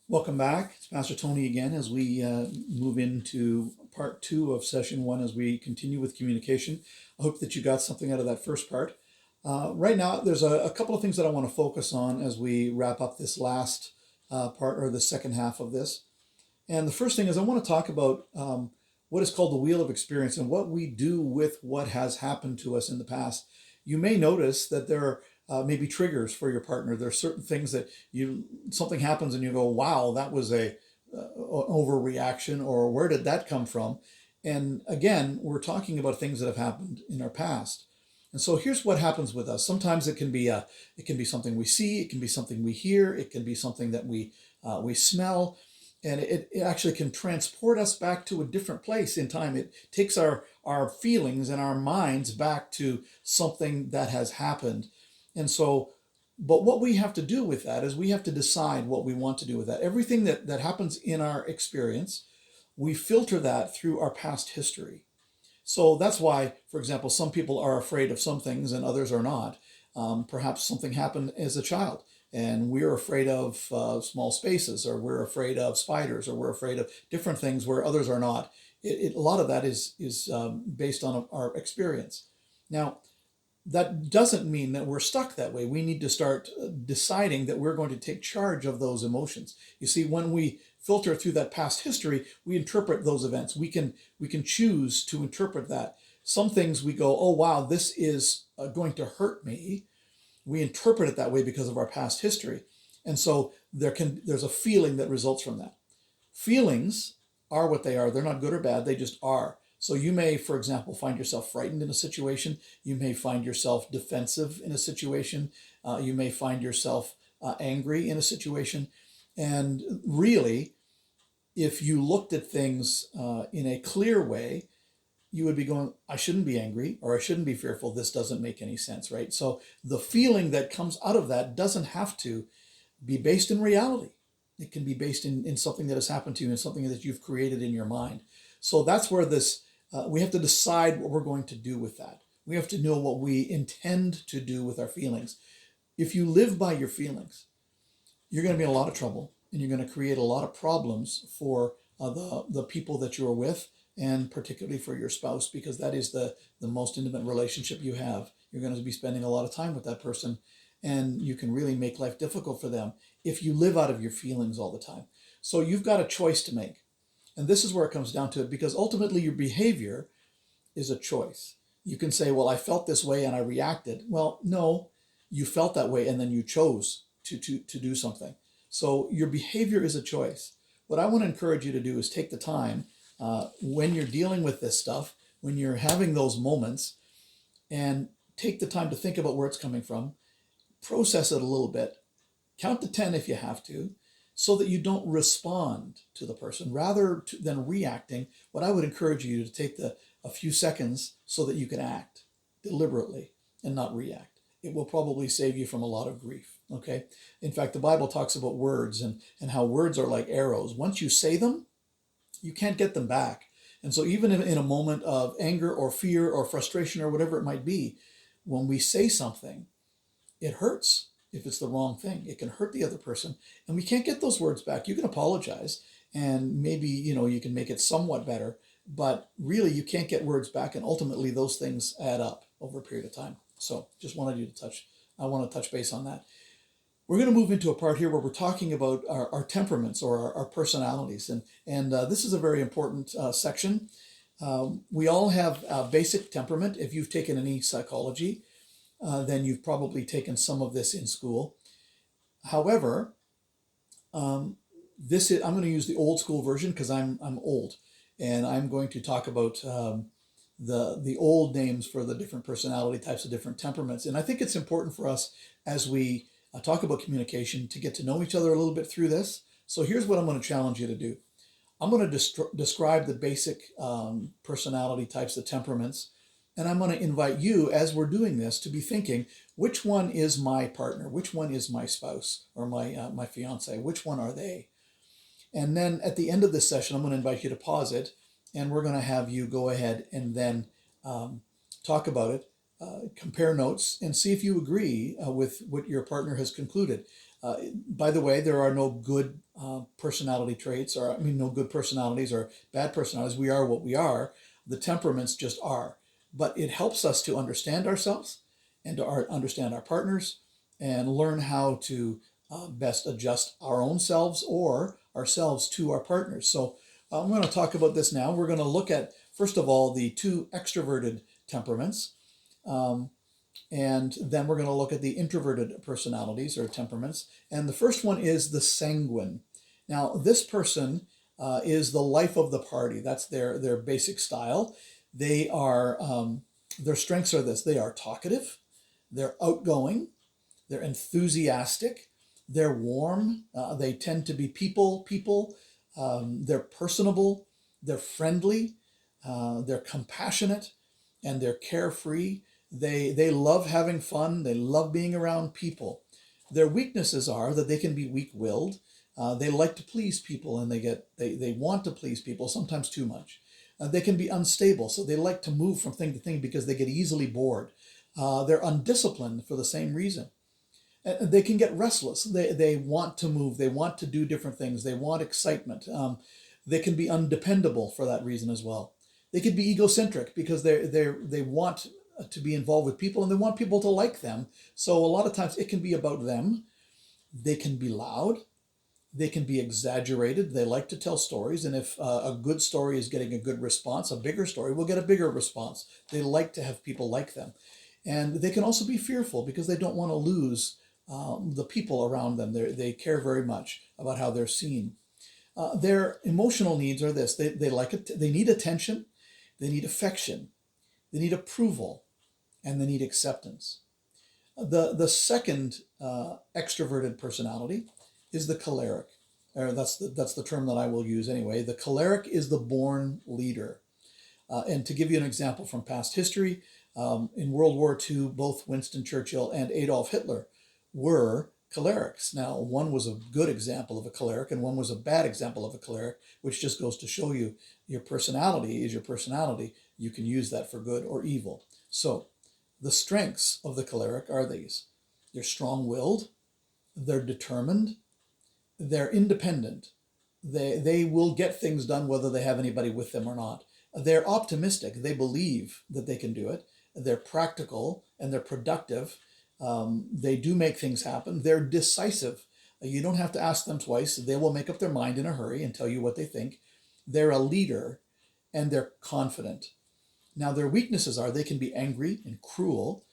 Welcome back. It's Pastor Tony again as we move into part two of session one as we continue with communication. I hope that you got something out of that first part. Right now, there's a couple of things that I want to focus on as we wrap up this last part or the second half of this. And the first thing is I want to talk about what is called the wheel of experience and what we do with what has happened to us in the past. You may notice that there are maybe triggers for your partner. There are certain things that something happens and you go, wow, that was a overreaction, or where did that come from? And again, we're talking about things that have happened in our past. And so here's what happens with us. Sometimes it can be something we see, it can be something we hear, it can be something that we smell, and it actually can transport us back to a different place in time. It takes our feelings and our minds back to something that has happened. And so, but what we have to do with that is we have to decide what we want to do with that. Everything that happens in our experience, we filter that through our past history. So that's why, for example, some people are afraid of some things and others are not. Perhaps something happened as a child and we're afraid of small spaces, or we're afraid of spiders, or we're afraid of different things where others are not. A lot of that is based on our experience. Now, that doesn't mean that we're stuck that way. We need to start deciding that we're going to take charge of those emotions. You see, when we filter through that past history, we interpret those events. We can choose to interpret that. Some things we go, oh wow, this is going to hurt me. We interpret it that way because of our past history, and so there's a feeling that results from that. Feelings are what they are. They're not good or bad. They just are. So you may, for example, find yourself frightened in a situation. You may find yourself defensive in a situation. You may find yourself angry in a situation. And really, if you looked at things in a clear way, you would be going, I shouldn't be angry, or I shouldn't be fearful. This doesn't make any sense, right? So the feeling that comes out of that doesn't have to be based in reality. It can be based in something that has happened to you and something that you've created in your mind. So that's where we have to decide what we're going to do with that. We have to know what we intend to do with our feelings. If you live by your feelings, you're going to be in a lot of trouble, and you're going to create a lot of problems for the people that you're with, and particularly for your spouse, because that is the most intimate relationship you have. You're going to be spending a lot of time with that person, and you can really make life difficult for them if you live out of your feelings all the time. So you've got a choice to make. And this is where it comes down to it, because ultimately your behavior is a choice. You can say, well, I felt this way and I reacted. Well, no, you felt that way and then you chose to do something. So your behavior is a choice. What I want to encourage you to do is take the time when you're dealing with this stuff, when you're having those moments, and take the time to think about where it's coming from, process it a little bit, count to 10 if you have to, so that you don't respond to the person than reacting. What I would encourage you to take a few seconds so that you can act deliberately and not react. It will probably save you from a lot of grief. Okay. In fact, the Bible talks about words and how words are like arrows. Once you say them, you can't get them back. And so even in a moment of anger or fear or frustration or whatever it might be, when we say something, it hurts. If it's the wrong thing, it can hurt the other person, and we can't get those words back. You can apologize, and maybe you can make it somewhat better, but really you can't get words back, and ultimately those things add up over a period of time. So just wanted you to I want to touch base on that. We're going to move into a part here where we're talking about our temperaments, or our personalities, and this is a very important section. We all have a basic temperament. If you've taken any psychology, then you've probably taken some of this in school. However, I'm going to use the old school version because I'm old, and I'm going to talk about the old names for the different personality types, of different temperaments. And I think it's important for us as we talk about communication to get to know each other a little bit through this. So here's what I'm going to challenge you to do. I'm going to describe the basic personality types, the temperaments, and I'm going to invite you, as we're doing this, to be thinking, which one is my partner? Which one is my spouse or my fiance? Which one are they? And then at the end of this session, I'm going to invite you to pause it, and we're going to have you go ahead and then talk about it, compare notes, and see if you agree with what your partner has concluded. By the way, there are no good personality traits, or I mean, no good personalities or bad personalities. We are what we are. The temperaments just are. But it helps us to understand ourselves and to understand our partners and learn how to best adjust our own selves or ourselves to our partners. So I'm going to talk about this now. We're going to look at, first of all, the two extroverted temperaments. Um, and then we're going to look at the introverted personalities or temperaments. And the first one is the sanguine. Now, this person is the life of the party. That's their basic style. They are, their strengths are this: they are talkative, they're outgoing, they're enthusiastic, they're warm, they tend to be people, they're personable, they're friendly, they're compassionate, and they're carefree. They love having fun. They love being around people. Their weaknesses are that they can be weak-willed. They like to please people, and they want to please people, sometimes too much. They can be unstable, so they like to move from thing to thing because they get easily bored. They're undisciplined for the same reason. They can get restless. They want to move. They want to do different things. They want excitement. They can be undependable for that reason as well. They can be egocentric because they want to be involved with people and they want people to like them. So a lot of times it can be about them. They can be loud. They can be exaggerated. They like to tell stories. And if a good story is getting a good response, a bigger story will get a bigger response. They like to have people like them. And they can also be fearful because they don't want to lose the people around them. They care very much about how they're seen. Their emotional needs are this: they like it. They need attention, they need affection, they need approval, and they need acceptance. The second extroverted personality is the choleric. Or that's the term that I will use anyway. The choleric is the born leader. And to give you an example from past history, in World War II, both Winston Churchill and Adolf Hitler were cholerics. Now, one was a good example of a choleric and one was a bad example of a choleric, which just goes to show you your personality is your personality. You can use that for good or evil. So the strengths of the choleric are these: they're strong-willed, they're determined, they're independent. They will get things done whether they have anybody with them or not. They're optimistic. They believe that they can do it. They're practical and they're productive. They do make things happen. They're decisive. You don't have to ask them twice. They will make up their mind in a hurry and tell you what they think. They're a leader and they're confident. Now, their weaknesses are they can be angry and cruel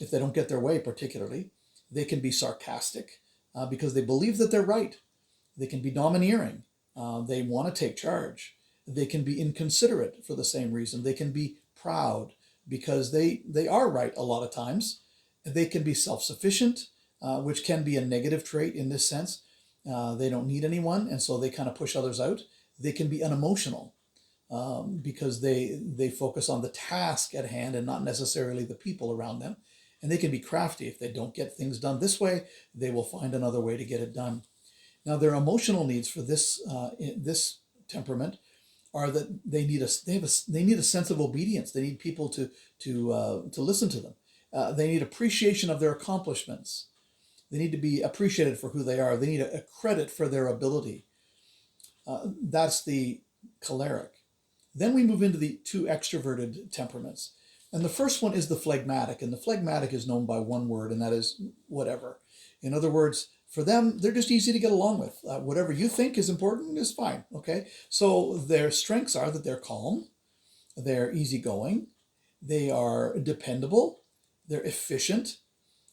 if they don't get their way, particularly. They can be sarcastic because they believe that they're right. They can be domineering. They want to take charge. They can be inconsiderate for the same reason. They can be proud because they are right a lot of times. They can be self-sufficient, which can be a negative trait in this sense. They don't need anyone, and so they kind of push others out. They can be unemotional because they focus on the task at hand and not necessarily the people around them. And they can be crafty. If they don't get things done this way, they will find another way to get it done. Now, their emotional needs for this temperament are that they need a sense of obedience. They need people to listen to them. They need appreciation of their accomplishments. They need to be appreciated for who they are. They need a credit for their ability. That's the choleric. Then we move into the two extroverted temperaments. And the first one is the phlegmatic. And the phlegmatic is known by one word, and that is whatever. In other words, for them, they're just easy to get along with. Whatever you think is important is fine, okay? So their strengths are that they're calm, they're easygoing, they are dependable, they're efficient,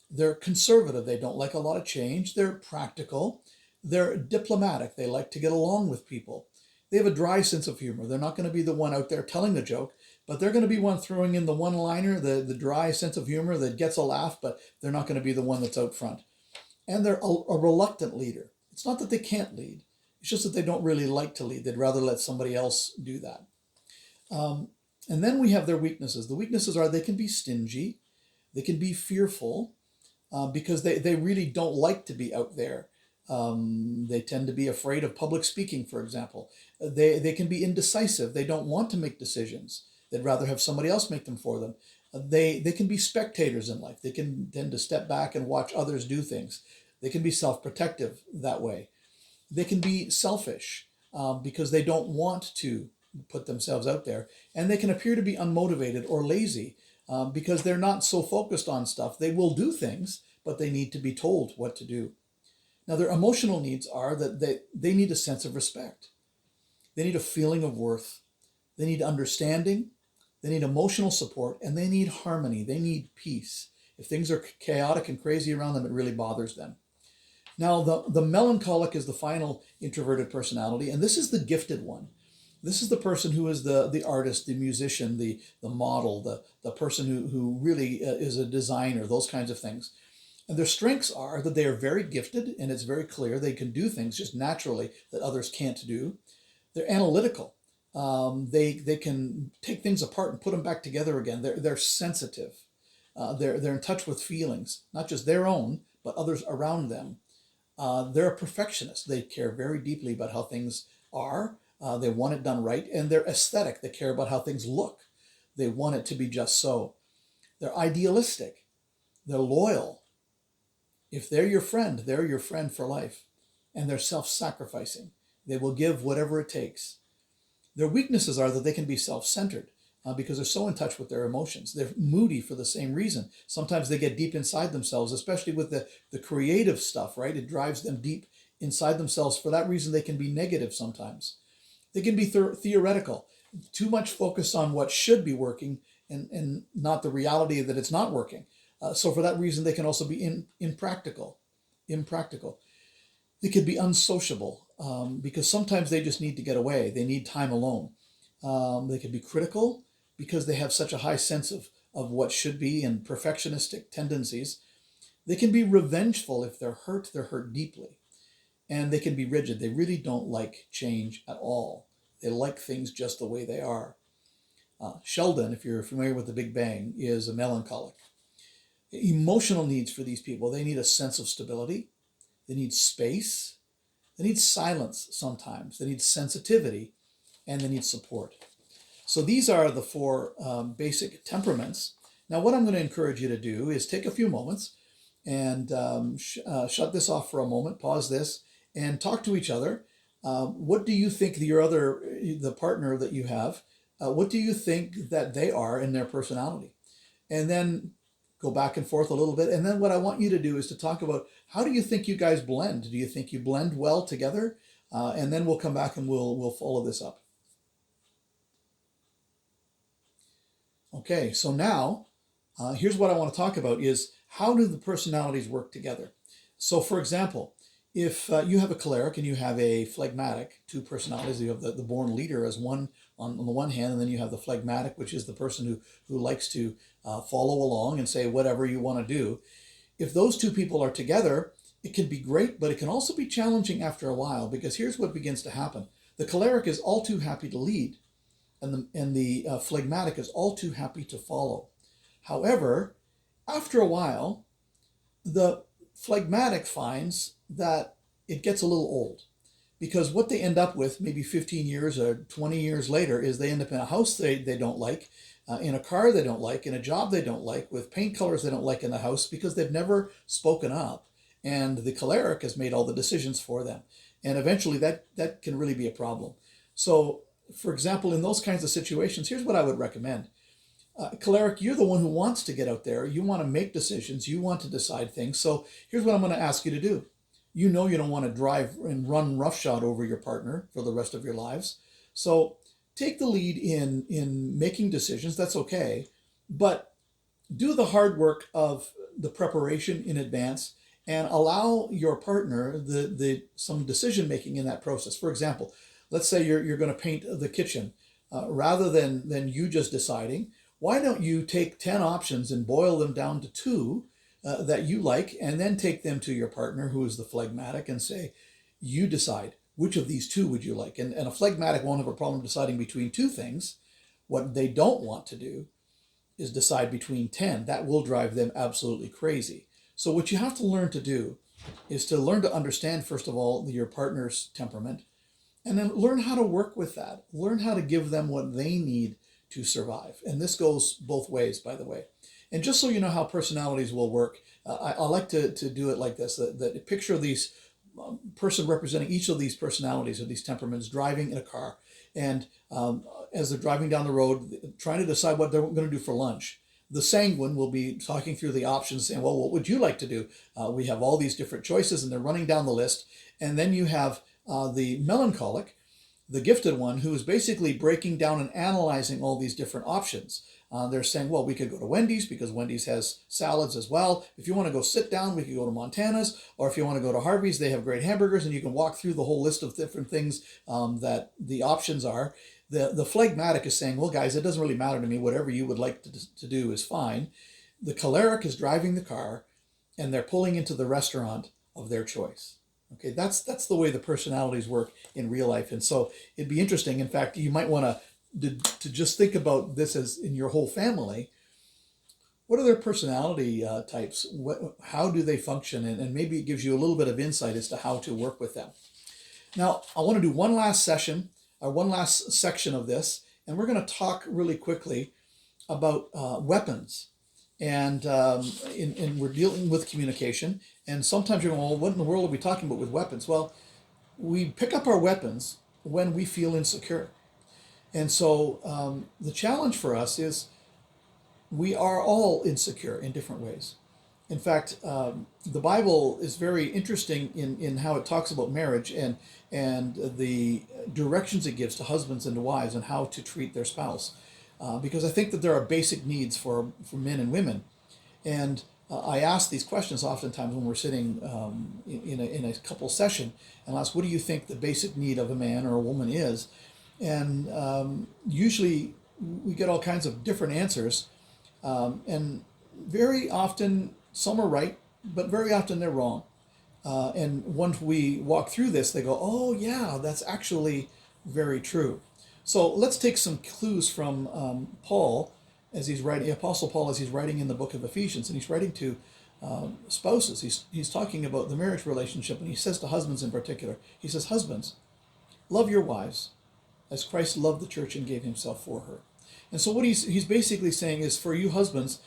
they're conservative, they don't like a lot of change, they're practical, they're diplomatic, they like to get along with people. They have a dry sense of humor. They're not going to be the one out there telling the joke, but they're going to be one throwing in the one-liner, the dry sense of humor that gets a laugh, but they're not going to be the one that's out front. And they're a reluctant leader. It's not that they can't lead. It's just that they don't really like to lead. They'd rather let somebody else do that. And then we have their weaknesses. The weaknesses are they can be stingy. They can be fearful because they really don't like to be out there. They tend to be afraid of public speaking, for example. They can be indecisive. They don't want to make decisions. They'd rather have somebody else make them for them. They can be spectators in life. They can tend to step back and watch others do things. They can be self-protective that way. They can be selfish because they don't want to put themselves out there. And they can appear to be unmotivated or lazy because they're not so focused on stuff. They will do things, but they need to be told what to do. Now, their emotional needs are that they need a sense of respect. They need a feeling of worth. They need understanding. They need emotional support, and they need harmony. They need peace. If things are chaotic and crazy around them, it really bothers them. Now, the melancholic is the final introverted personality, and this is the gifted one. This is the person who is the artist, the musician, the model, the person who really is a designer, those kinds of things. And their strengths are that they are very gifted, and it's very clear they can do things just naturally that others can't do. They're analytical. They can take things apart and put them back together again. They're sensitive. They're in touch with feelings, not just their own, but others around them. They're a perfectionist. They care very deeply about how things are. They want it done right, and they're aesthetic. They care about how things look. They want it to be just so. They're idealistic. They're loyal. If they're your friend for life. And they're self-sacrificing. They will give whatever it takes. Their weaknesses are that they can be self-centered because they're so in touch with their emotions. They're moody for the same reason. Sometimes they get deep inside themselves, especially with the creative stuff, right? It drives them deep inside themselves. For that reason, they can be negative sometimes. They can be theoretical, too much focus on what should be working and not the reality that it's not working. So for that reason, they can also be impractical. They could be unsociable because sometimes they just need to get away. They need time alone. They can be critical because they have such a high sense of what should be and perfectionistic tendencies. They can be revengeful. If they're hurt deeply. And they can be rigid. They really don't like change at all. They like things just the way they are. Sheldon, if you're familiar with the Big Bang, is a melancholic. Emotional needs for these people: they need a sense of stability. They need space. They need silence sometimes. They need sensitivity, and they need support. So these are the four basic temperaments. Now, what I'm going to encourage you to do is take a few moments and shut this off for a moment, pause this, and talk to each other. What do you think the partner that you have, what do you think that they are in their personality? And then go back and forth a little bit. And then what I want you to do is to talk about, how do you think you guys blend? Do you think you blend well together? And then we'll come back and we'll follow this up. Okay, so now here's what I want to talk about is, how do the personalities work together? So for example, if you have a choleric and you have a phlegmatic, two personalities, you have the born leader as one on the one hand, and then you have the phlegmatic, which is the person who likes to follow along and say whatever you want to do. If those two people are together, it can be great, but it can also be challenging after a while, because here's what begins to happen. The choleric is all too happy to lead, and the phlegmatic is all too happy to follow. However, after a while, the phlegmatic finds that it gets a little old, because what they end up with maybe 15 years or 20 years later is they end up in a house they don't like, in a car they don't like, in a job they don't like, with paint colors they don't like in the house, because they've never spoken up, and the choleric has made all the decisions for them. And eventually that can really be a problem. So, for example, in those kinds of situations, here's what I would recommend. Choleric, you're the one who wants to get out there. You want to make decisions. You want to decide things. So here's what I'm going to ask you to do. You know you don't want to drive and run roughshod over your partner for the rest of your lives. So take the lead in making decisions. That's okay. But do the hard work of the preparation in advance, and allow your partner some decision making in that process. For example, let's say you're going to paint the kitchen. Rather than you just deciding, why don't you take 10 options and boil them down to 2 that you like, and then take them to your partner, who is the phlegmatic, and say, you decide, which of these 2 would you like? And a phlegmatic won't have a problem deciding between 2 things. What they don't want to do is decide between 10. That will drive them absolutely crazy. So what you have to learn to do is to learn to understand, first of all, your partner's temperament, and then learn how to work with that. Learn how to give them what they need to survive. And this goes both ways, by the way. And just so you know how personalities will work, I like to do it like this, that picture these person representing each of these personalities or these temperaments driving in a car. And as they're driving down the road, trying to decide what they're going to do for lunch. The sanguine will be talking through the options, saying, well, what would you like to do? We have all these different choices, and they're running down the list. And then you have the melancholic, the gifted one, who is basically breaking down and analyzing all these different options. They're saying, well, we could go to Wendy's because Wendy's has salads as well. If you want to go sit down, we could go to Montana's. Or if you want to go to Harvey's, they have great hamburgers, and you can walk through the whole list of different things that the options are. The phlegmatic is saying, well, guys, it doesn't really matter to me. Whatever you would like to do is fine. The choleric is driving the car, and they're pulling into the restaurant of their choice. Okay, that's the way the personalities work in real life. And so it'd be interesting. In fact, you might want to just think about this as in your whole family. What are their personality types? How do they function? And maybe it gives you a little bit of insight as to how to work with them. Now, I want to do one last section, or one last section of this, and we're going to talk really quickly about weapons. And we're dealing with communication. And sometimes you're going, well, what in the world are we talking about with weapons? Well, we pick up our weapons when we feel insecure. And so the challenge for us is we are all insecure in different ways. In fact, the Bible is very interesting in how it talks about marriage and the directions it gives to husbands and to wives and how to treat their spouse. Because I think that there are basic needs for men and women. And I ask these questions oftentimes when we're sitting in a couple session, and I'll ask, what do you think the basic need of a man or a woman is? And usually we get all kinds of different answers. And very often some are right, but very often they're wrong. And once we walk through this, they go, oh yeah, that's actually very true. So let's take some clues from Paul as he's writing, Apostle Paul, as he's writing in the book of Ephesians, and he's writing to spouses. He's talking about the marriage relationship, and he says to husbands in particular, he says, husbands, love your wives as Christ loved the church and gave himself for her. And so what he's basically saying is, for you husbands,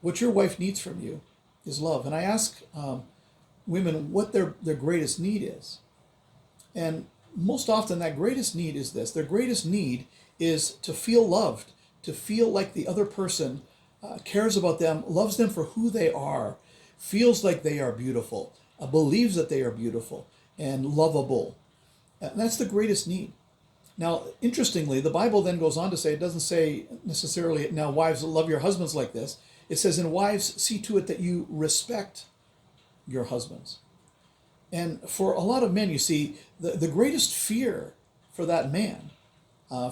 what your wife needs from you is love. And I ask women what their greatest need is. And most often that greatest need is this. Their greatest need is to feel loved, to feel like the other person cares about them, loves them for who they are, feels like they are beautiful, believes that they are beautiful and lovable. And that's the greatest need. Now, interestingly, the Bible then goes on to say, it doesn't say necessarily, now wives, love your husbands like this. It says, and wives, see to it that you respect your husbands. And for a lot of men, you see, the greatest fear for that man,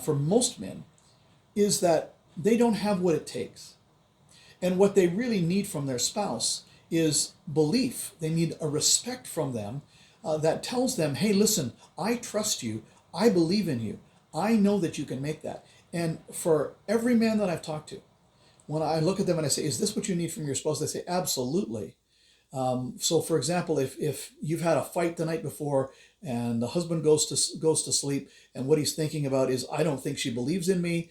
for most men, is that they don't have what it takes. And what they really need from their spouse is belief. They need a respect from them that tells them, hey, listen, I trust you. I believe in you. I know that you can make that. And for every man that I've talked to, when I look at them and I say, is this what you need from your spouse? They say, absolutely. So for example, if you've had a fight the night before and the husband goes to sleep and what he's thinking about is, I don't think she believes in me.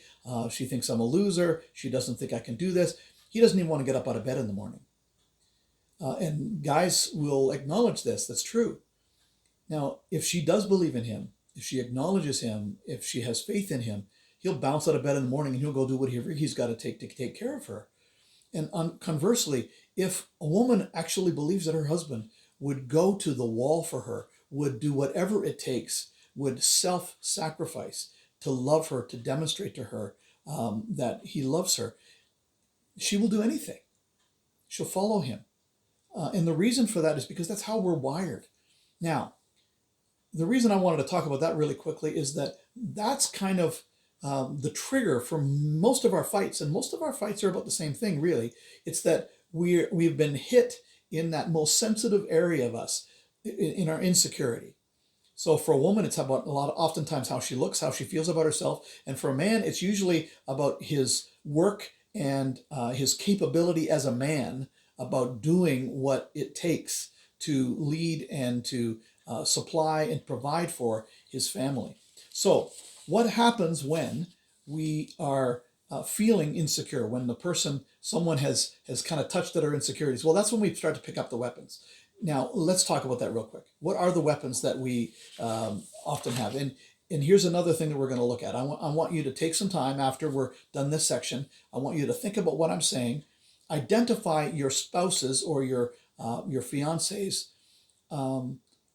She thinks I'm a loser. She doesn't think I can do this. He doesn't even want to get up out of bed in the morning. And guys will acknowledge this. That's true. Now, if she does believe in him, if she acknowledges him, if she has faith in him, he'll bounce out of bed in the morning and he'll go do whatever he's got to take care of her. And conversely, if a woman actually believes that her husband would go to the wall for her, would do whatever it takes, would self-sacrifice to love her, to demonstrate to her that he loves her, she will do anything. She'll follow him. And the reason for that is because that's how we're wired. Now, the reason I wanted to talk about that really quickly is that that's kind of the trigger for most of our fights. And most of our fights are about the same thing, really. It's that we've been hit in that most sensitive area of us, in our insecurity. So for a woman, it's about oftentimes how she looks, how she feels about herself. And for a man, it's usually about his work and his capability as a man, about doing what it takes to lead and to supply and provide for his family. So what happens when we are feeling insecure, when the person someone has kind of touched at our insecurities, well, that's when we start to pick up the weapons. Now, let's talk about that real quick. What are the weapons that we often have? And here's another thing that we're going to look at. I want you to take some time after we're done this section. I want you to think about what I'm saying. Identify your spouse's or your fiance's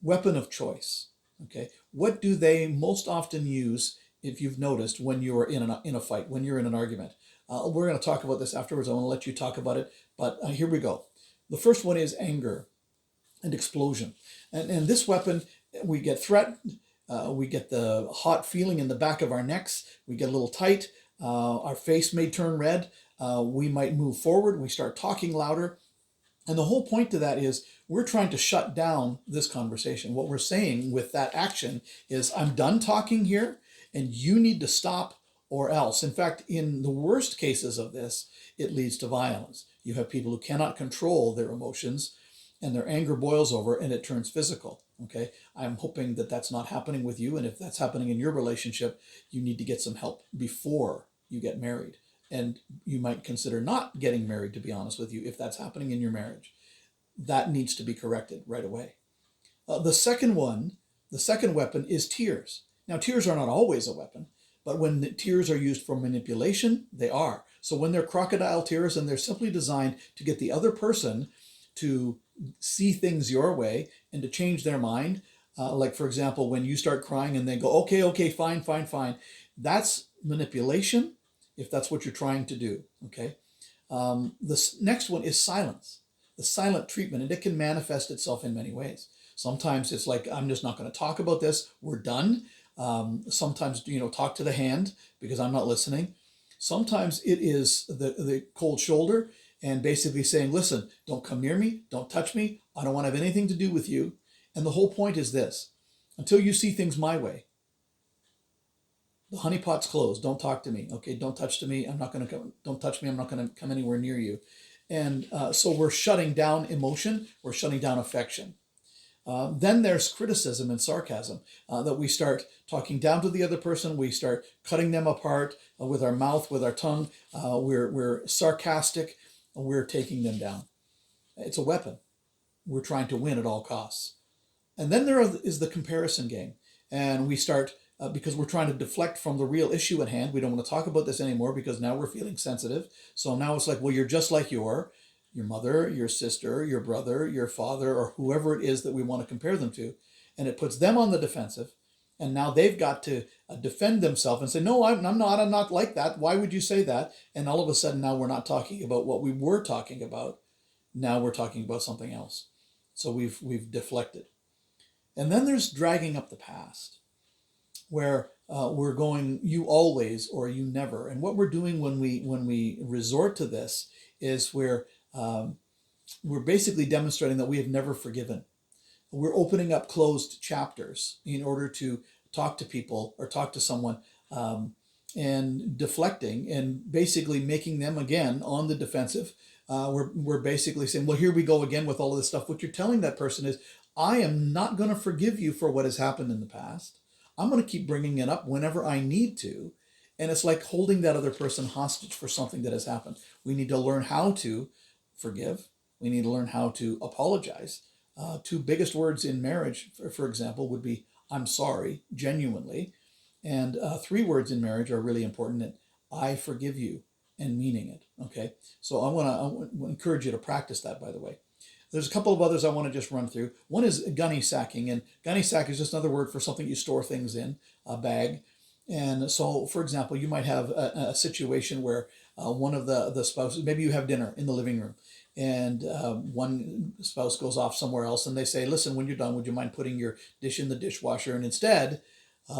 weapon of choice. Okay, what do they most often use? If you've noticed, when you're in a fight, when you're in an argument, we're going to talk about this afterwards. I want to let you talk about it, but here we go. The first one is anger and explosion, and this weapon, we get threatened, we get the hot feeling in the back of our necks, we get a little tight, our face may turn red, we might move forward, we start talking louder. And the whole point to that is we're trying to shut down this conversation. What we're saying with that action is, I'm done talking here and you need to stop or else. In fact, in the worst cases of this, it leads to violence. You have people who cannot control their emotions and their anger boils over and it turns physical. Okay, I'm hoping that that's not happening with you. And if that's happening in your relationship, you need to get some help before you get married. And you might consider not getting married, to be honest with you, if that's happening in your marriage. That needs to be corrected right away. The second weapon is tears. Now, tears are not always a weapon, but when the tears are used for manipulation, they are. So when they're crocodile tears and they're simply designed to get the other person to see things your way and to change their mind, like, for example, when you start crying and they go, okay, fine, that's manipulation, if that's what you're trying to do, okay? The next one is silence, the silent treatment, and it can manifest itself in many ways. Sometimes it's like, I'm just not going to talk about this, we're done. Sometimes, talk to the hand because I'm not listening. Sometimes it is the cold shoulder and basically saying, listen, don't come near me, don't touch me, I don't want to have anything to do with you. And the whole point is this: until you see things my way, the honeypot's closed. Don't talk to me. Okay, don't touch to me. I'm not going to come. Don't touch me. I'm not going to come anywhere near you. And so we're shutting down emotion. We're shutting down affection. Then there's criticism and sarcasm, that we start talking down to the other person. We start cutting them apart with our mouth, with our tongue. We're sarcastic. We're taking them down. It's a weapon. We're trying to win at all costs. And then there is the comparison game. And we start, because we're trying to deflect from the real issue at hand. We don't want to talk about this anymore because now we're feeling sensitive. So now it's like, well, you're just like your mother, your sister, your brother, your father, or whoever it is that we want to compare them to. And it puts them on the defensive. And now they've got to defend themselves and say, no, I'm not like that. Why would you say that? And all of a sudden now we're not talking about what we were talking about. Now we're talking about something else. So we've deflected. And then there's dragging up the past, where we're going, you always or you never. And what we're doing when we resort to this is we're basically demonstrating that we have never forgiven. We're opening up closed chapters in order to talk to people or talk to someone, and deflecting and basically making them again on the defensive. We're basically saying, well, here we go again with all of this stuff. What you're telling that person is, I am not going to forgive you for what has happened in the past. I'm going to keep bringing it up whenever I need to. And it's like holding that other person hostage for something that has happened. We need to learn how to forgive. We need to learn how to apologize. Two biggest words in marriage, for example, would be, I'm sorry, genuinely. And three words in marriage are really important: and I forgive you, and meaning it. Okay. So I want to encourage you to practice that, by the way. There's a couple of others I want to just run through. One is gunny sacking, and gunny sack is just another word for something you store things in, a bag. And so, for example, you might have a situation where one of the spouses, maybe you have dinner in the living room, and one spouse goes off somewhere else, and they say, listen, when you're done, would you mind putting your dish in the dishwasher? And instead,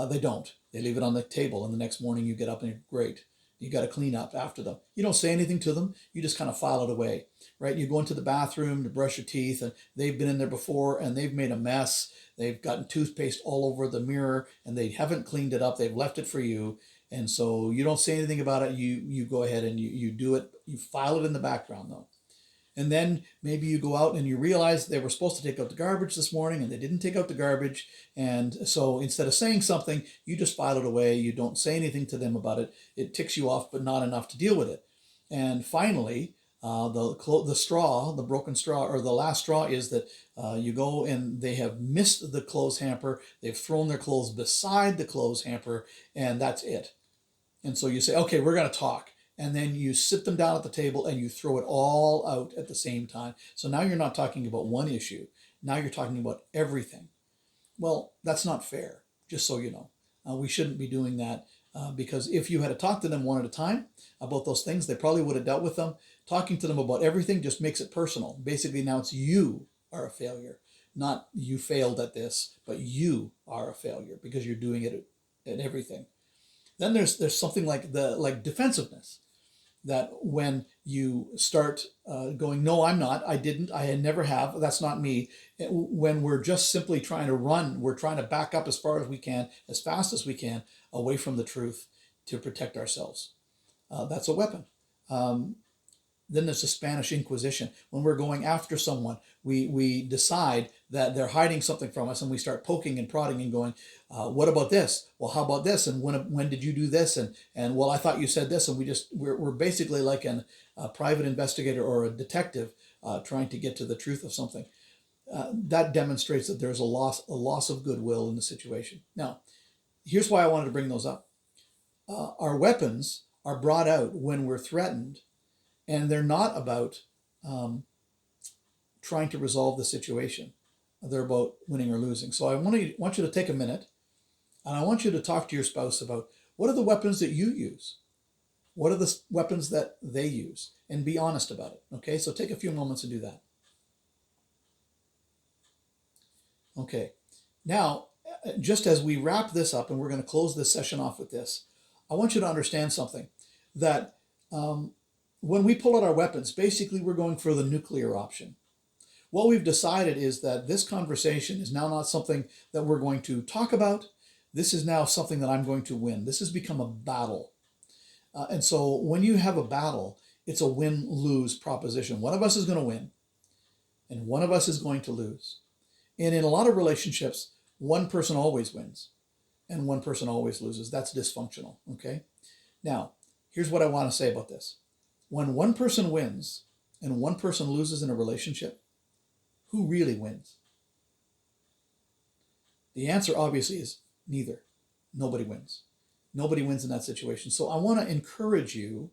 they don't. They leave it on the table, and the next morning you get up and you're great. You got to clean up after them. You don't say anything to them. You just kind of file it away, right? You go into the bathroom to brush your teeth, and they've been in there before, and they've made a mess. They've gotten toothpaste all over the mirror, and they haven't cleaned it up. They've left it for you. And so you don't say anything about it. You go ahead and you do it. You file it in the background, though. And then maybe you go out and you realize they were supposed to take out the garbage this morning and they didn't take out the garbage. And so instead of saying something, you just file it away. You don't say anything to them about it. It ticks you off, but not enough to deal with it. And finally, The straw, the broken straw, or the last straw is that you go and they have missed the clothes hamper. They've thrown their clothes beside the clothes hamper, and that's it. And so you say, okay, we're going to talk. And then you sit them down at the table and you throw it all out at the same time. So now you're not talking about one issue. Now you're talking about everything. Well, that's not fair, just so you know. We shouldn't be doing that because if you had to talk to them one at a time about those things, they probably would have dealt with them. Talking to them about everything just makes it personal. Basically, now it's you are a failure, not you failed at this, but you are a failure because you're doing it at everything. Then there's something like defensiveness, that when you start going, no, I'm not, I didn't, I never have, that's not me. When we're just simply trying to run, we're trying to back up as far as we can, as fast as we can, away from the truth to protect ourselves. That's a weapon. Then there's the Spanish Inquisition. When we're going after someone, we decide that they're hiding something from us, and we start poking and prodding and going, what about this? Well, how about this? And when did you do this? And well, I thought you said this. And we're basically like a private investigator or a detective trying to get to the truth of something. That demonstrates that there's a loss of goodwill in the situation. Now, here's why I wanted to bring those up. Our weapons are brought out when we're threatened, and they're not about trying to resolve the situation. They're about winning or losing. So I want you to take a minute, and I want you to talk to your spouse about what are the weapons that you use? What are the weapons that they use? And be honest about it. Okay, so take a few moments to do that. Okay, now, just as we wrap this up, and we're going to close this session off with this, I want you to understand something, that when we pull out our weapons, basically we're going for the nuclear option. What we've decided is that this conversation is now not something that we're going to talk about. This is now something that I'm going to win. This has become a battle. And so when you have a battle, it's a win-lose proposition. One of us is going to win, and one of us is going to lose. And in a lot of relationships, one person always wins, and one person always loses. That's dysfunctional, okay? Now, here's what I want to say about this. When one person wins and one person loses in a relationship, who really wins? The answer obviously is neither. Nobody wins. Nobody wins in that situation. So I want to encourage you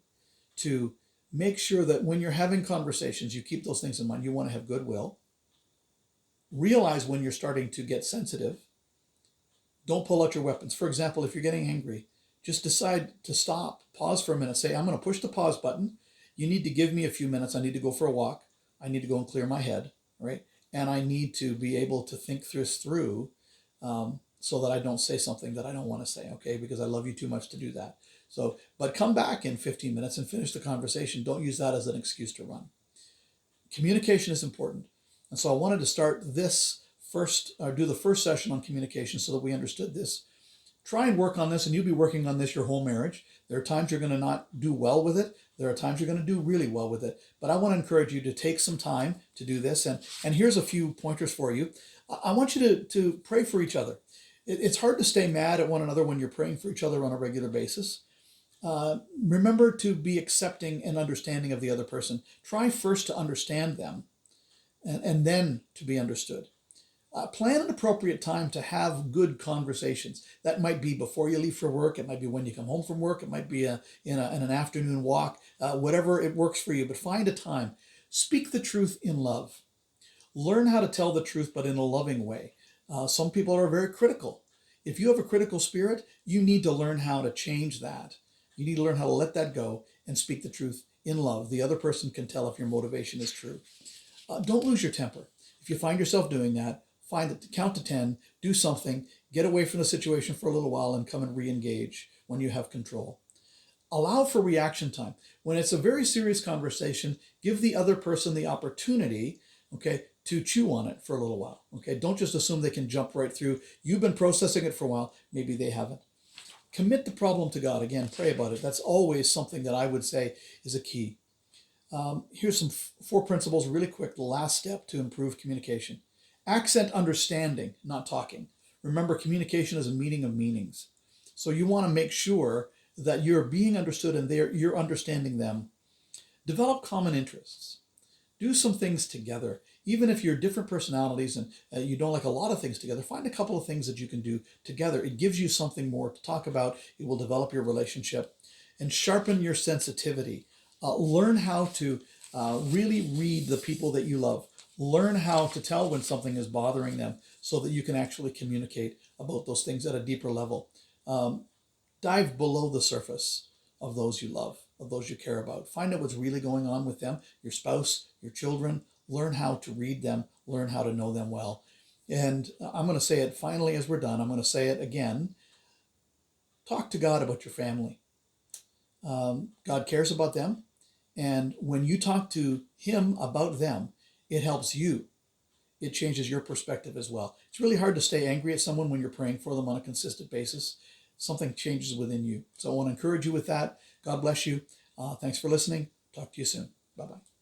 to make sure that when you're having conversations, you keep those things in mind. You want to have goodwill. Realize when you're starting to get sensitive. Don't pull out your weapons. For example, if you're getting angry, just decide to stop. Pause for a minute. Say, I'm going to push the pause button. You need to give me a few minutes. I need to go for a walk. I need to go and clear my head, right? And I need to be able to think this through so that I don't say something that I don't want to say, okay? Because I love you too much to do that. So, but come back in 15 minutes and finish the conversation. Don't use that as an excuse to run. Communication is important. And so I wanted to start this first, or do the first session on communication so that we understood this. Try and work on this, and you'll be working on this your whole marriage. There are times you're going to not do well with it. There are times you're going to do really well with it. But I want to encourage you to take some time to do this. And here's a few pointers for you. I want you to pray for each other. It's hard to stay mad at one another when you're praying for each other on a regular basis. Remember to be accepting and understanding of the other person. Try first to understand them and then to be understood. Plan an appropriate time to have good conversations. That might be before you leave for work. It might be when you come home from work. It might be in an afternoon walk, whatever it works for you. But find a time. Speak the truth in love. Learn how to tell the truth, but in a loving way. Some people are very critical. If you have a critical spirit, you need to learn how to change that. You need to learn how to let that go and speak the truth in love. The other person can tell if your motivation is true. Don't lose your temper. If you find yourself doing that, count to 10, do something, get away from the situation for a little while, and come and re-engage when you have control. Allow for reaction time. When it's a very serious conversation, give the other person the opportunity, okay, to chew on it for a little while. Okay, don't just assume they can jump right through. You've been processing it for a while. Maybe they haven't. Commit the problem to God. Again, pray about it. That's always something that I would say is a key. Here's some 4 principles really quick. The last step to improve communication. Accent understanding, not talking. Remember, communication is a meeting of meanings. So you want to make sure that you're being understood and you're understanding them. Develop common interests. Do some things together. Even if you're different personalities and you don't like a lot of things together, find a couple of things that you can do together. It gives you something more to talk about. It will develop your relationship and sharpen your sensitivity. Learn how to really read the people that you love. Learn how to tell when something is bothering them so that you can actually communicate about those things at a deeper level. Dive below the surface of those you love, of those you care about. Find out what's really going on with them, your spouse, your children. Learn how to read them, learn how to know them well. And I'm going to say it finally as we're done. I'm going to say it again. Talk to God about your family. God cares about them. And when you talk to Him about them, it helps you. It changes your perspective as well. It's really hard to stay angry at someone when you're praying for them on a consistent basis. Something changes within you. So I want to encourage you with that. God bless you. Thanks for listening. Talk to you soon. Bye-bye.